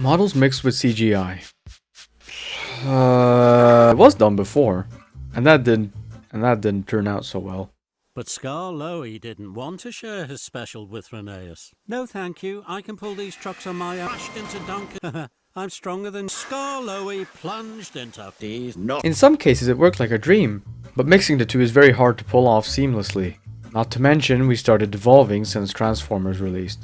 Models mixed with CGI. It was done before, and that didn't turn out so well. But Scar Lowy didn't want to share his special with Rheneas. No thank you, I can pull these trucks on my own. Crashed into Duncan. I'm stronger than Scar Lowy plunged into these. In some cases it worked like a dream, but mixing the two is very hard to pull off seamlessly. Not to mention we started devolving since Transformers released.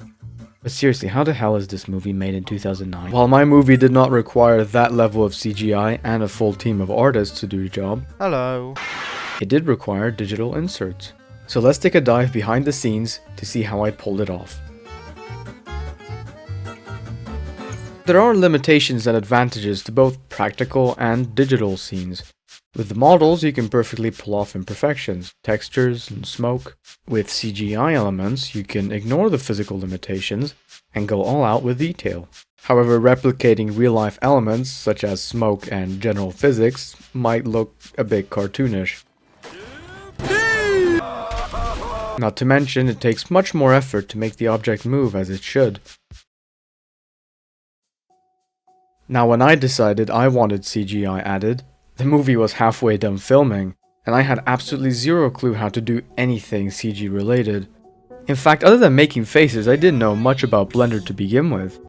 But seriously, how the hell is this movie made in 2009? While my movie did not require that level of CGI and a full team of artists to do the job, Hello. it did require digital inserts. So let's take a dive behind the scenes to see how I pulled it off. There are limitations and advantages to both practical and digital scenes. With the models, you can perfectly pull off imperfections, textures, and smoke. With CGI elements, you can ignore the physical limitations and go all out with detail. However, replicating real-life elements, such as smoke and general physics, might look a bit cartoonish. Not to mention, it takes much more effort to make the object move as it should. Now, when I decided I wanted CGI added, the movie was halfway done filming, and I had absolutely zero clue how to do anything CG related. In fact, other than making faces, I didn't know much about Blender to begin with.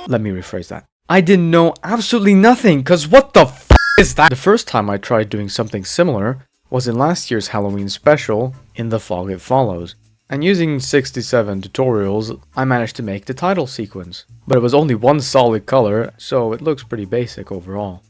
Let me rephrase that. I didn't know absolutely nothing, cause what the f is that? The first time I tried doing something similar was in last year's Halloween special, In the Fog It Follows. And using 67 tutorials, I managed to make the title sequence. But it was only one solid color, so it looks pretty basic overall.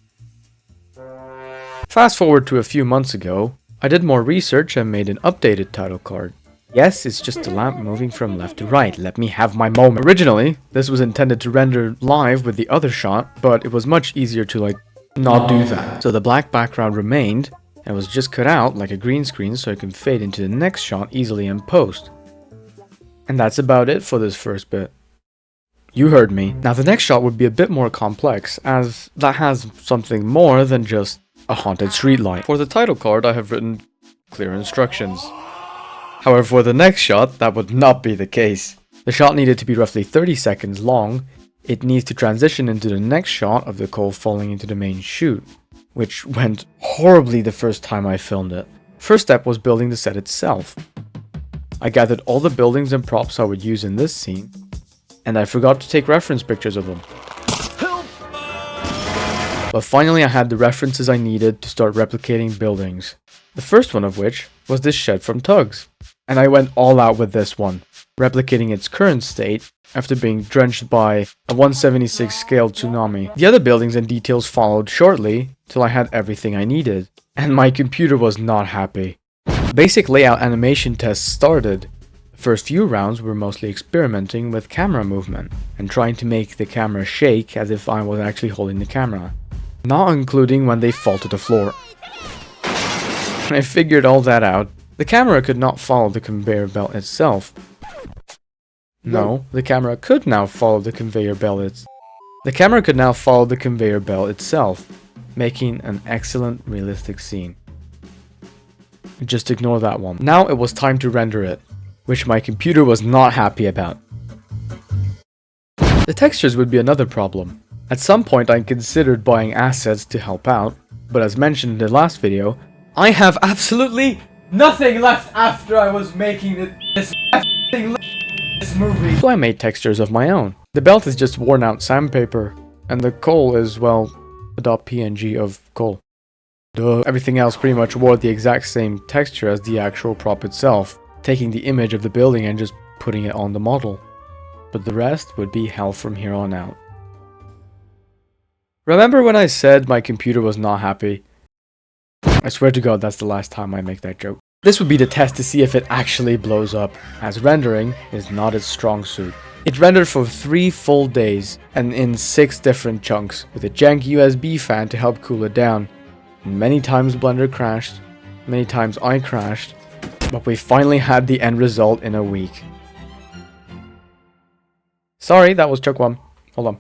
Fast forward to a few months ago, I did more research and made an updated title card. Yes, it's just a lamp moving from left to right, let me have my moment. Originally, this was intended to render live with the other shot, but it was much easier to not do that. So the black background remained, and it was just cut out like a green screen so it can fade into the next shot easily in post. And that's about it for this first bit. You heard me. Now the next shot would be a bit more complex, as that has something more than just a haunted streetlight. For the title card, I have written clear instructions. However, for the next shot, that would not be the case. The shot needed to be roughly 30 seconds long. It needs to transition into the next shot of the coal falling into the main chute, which went horribly the first time I filmed it. First step was building the set itself. I gathered all the buildings and props I would use in this scene, and I forgot to take reference pictures of them. But finally I had the references I needed to start replicating buildings. The first one of which was this shed from Tugs. And I went all out with this one, replicating its current state after being drenched by a 1/76 scale tsunami. The other buildings and details followed shortly till I had everything I needed. And my computer was not happy. Basic layout animation tests started. The first few rounds were mostly experimenting with camera movement and trying to make the camera shake as if I was actually holding the camera. Not including when they fall to the floor. When I figured all that out, the camera could not follow the conveyor belt itself. No, the camera could now follow the conveyor belt itself, making an excellent realistic scene. Just ignore that one. Now it was time to render it, which my computer was not happy about. The textures would be another problem. At some point I considered buying assets to help out, but as mentioned in the last video, I have absolutely nothing left after I was making this movie. So I made textures of my own. The belt is just worn out sandpaper, and the coal is, well, a .png of coal. Duh. Everything else pretty much wore the exact same texture as the actual prop itself, taking the image of the building and just putting it on the model. But the rest would be hell from here on out. Remember when I said my computer was not happy? I swear to God that's the last time I make that joke. This would be the test to see if it actually blows up, as rendering is not its strong suit. It rendered for 3 full days, and in 6 different chunks, with a janky USB fan to help cool it down. Many times Blender crashed, many times I crashed, but we finally had the end result in a week. Sorry, that was Chuck 1. Hold on.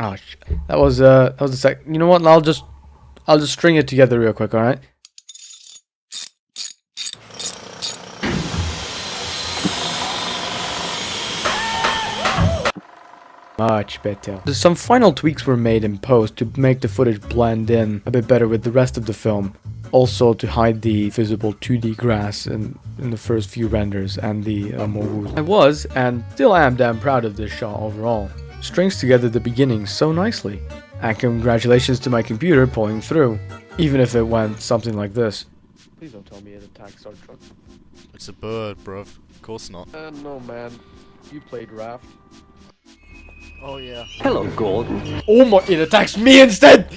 Oh, that was a sec. You know what? I'll just string it together real quick. All right. Much better. Some final tweaks were made in post to make the footage blend in a bit better with the rest of the film. Also to hide the visible 2D grass in the first few renders and the moguls. I was, and still am, damn proud of this shot overall. Strings together the beginning so nicely. And congratulations to my computer pulling through. Even if it went something like this. Please don't tell me it attacks our truck. It's a bird, bruv. Of course not. No man. You played Raft. Oh yeah. Hello, Gordon. Oh my, it attacks me instead!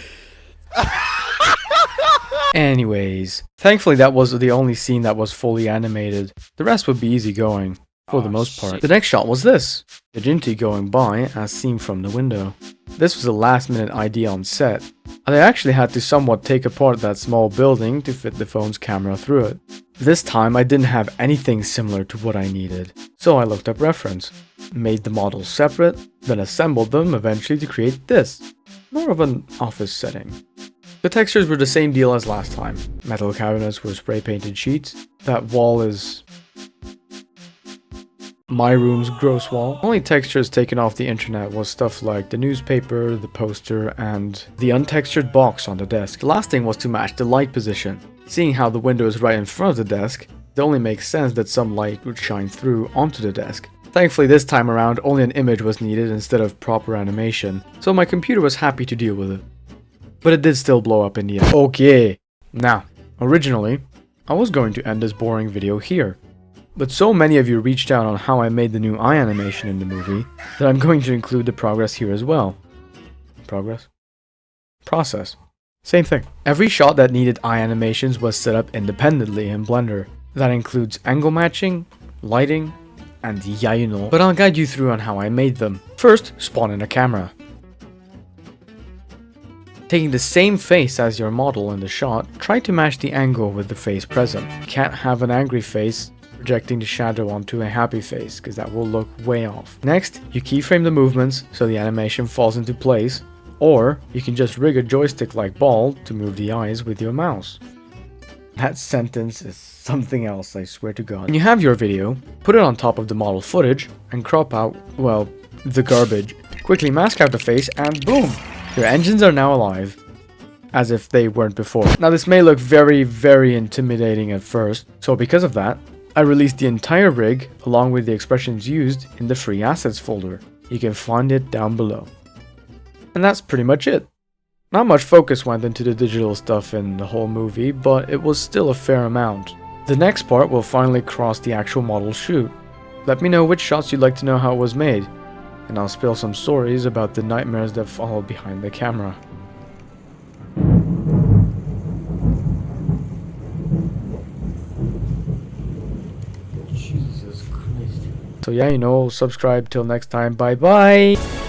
Anyways, thankfully that was the only scene that was fully animated. The rest would be easy going, for the most part. Shit. The next shot was this. The Jinty going by as seen from the window. This was a last minute idea on set. And I actually had to somewhat take apart that small building to fit the phone's camera through it. This time I didn't have anything similar to what I needed. So I looked up reference, made the models separate, then assembled them eventually to create this. More of an office setting. The textures were the same deal as last time. Metal cabinets were spray painted sheets. That wall is my room's gross wall. Only textures taken off the internet was stuff like the newspaper, the poster, and the untextured box on the desk. The last thing was to match the light position. Seeing how the window is right in front of the desk, it only makes sense that some light would shine through onto the desk. Thankfully this time around only an image was needed instead of proper animation, so my computer was happy to deal with it. But it did still blow up in the end. Okay, now, originally, I was going to end this boring video here. But so many of you reached out on how I made the new eye animation in the movie, that I'm going to include the progress here as well. Progress? Process. Same thing. Every shot that needed eye animations was set up independently in Blender. That includes angle matching, lighting, and yeah you know. But I'll guide you through on how I made them. First, spawn in a camera. Taking the same face as your model in the shot, try to match the angle with the face present. You can't have an angry face projecting the shadow onto a happy face, because that will look way off. Next, you keyframe the movements so the animation falls into place, or you can just rig a joystick-like ball to move the eyes with your mouse. That sentence is something else, I swear to God. When you have your video, put it on top of the model footage and crop out, well, the garbage. Quickly mask out the face and boom! Your engines are now alive. As if they weren't before. Now this may look very, very intimidating at first, so because of that, I released the entire rig along with the expressions used in the free assets folder. You can find it down below. And that's pretty much it. Not much focus went into the digital stuff in the whole movie, but it was still a fair amount. The next part will finally cross the actual model shoot. Let me know which shots you'd like to know how it was made, and I'll spill some stories about the nightmares that followed behind the camera. Jesus Christ. So yeah, you know, subscribe till next time. Bye bye.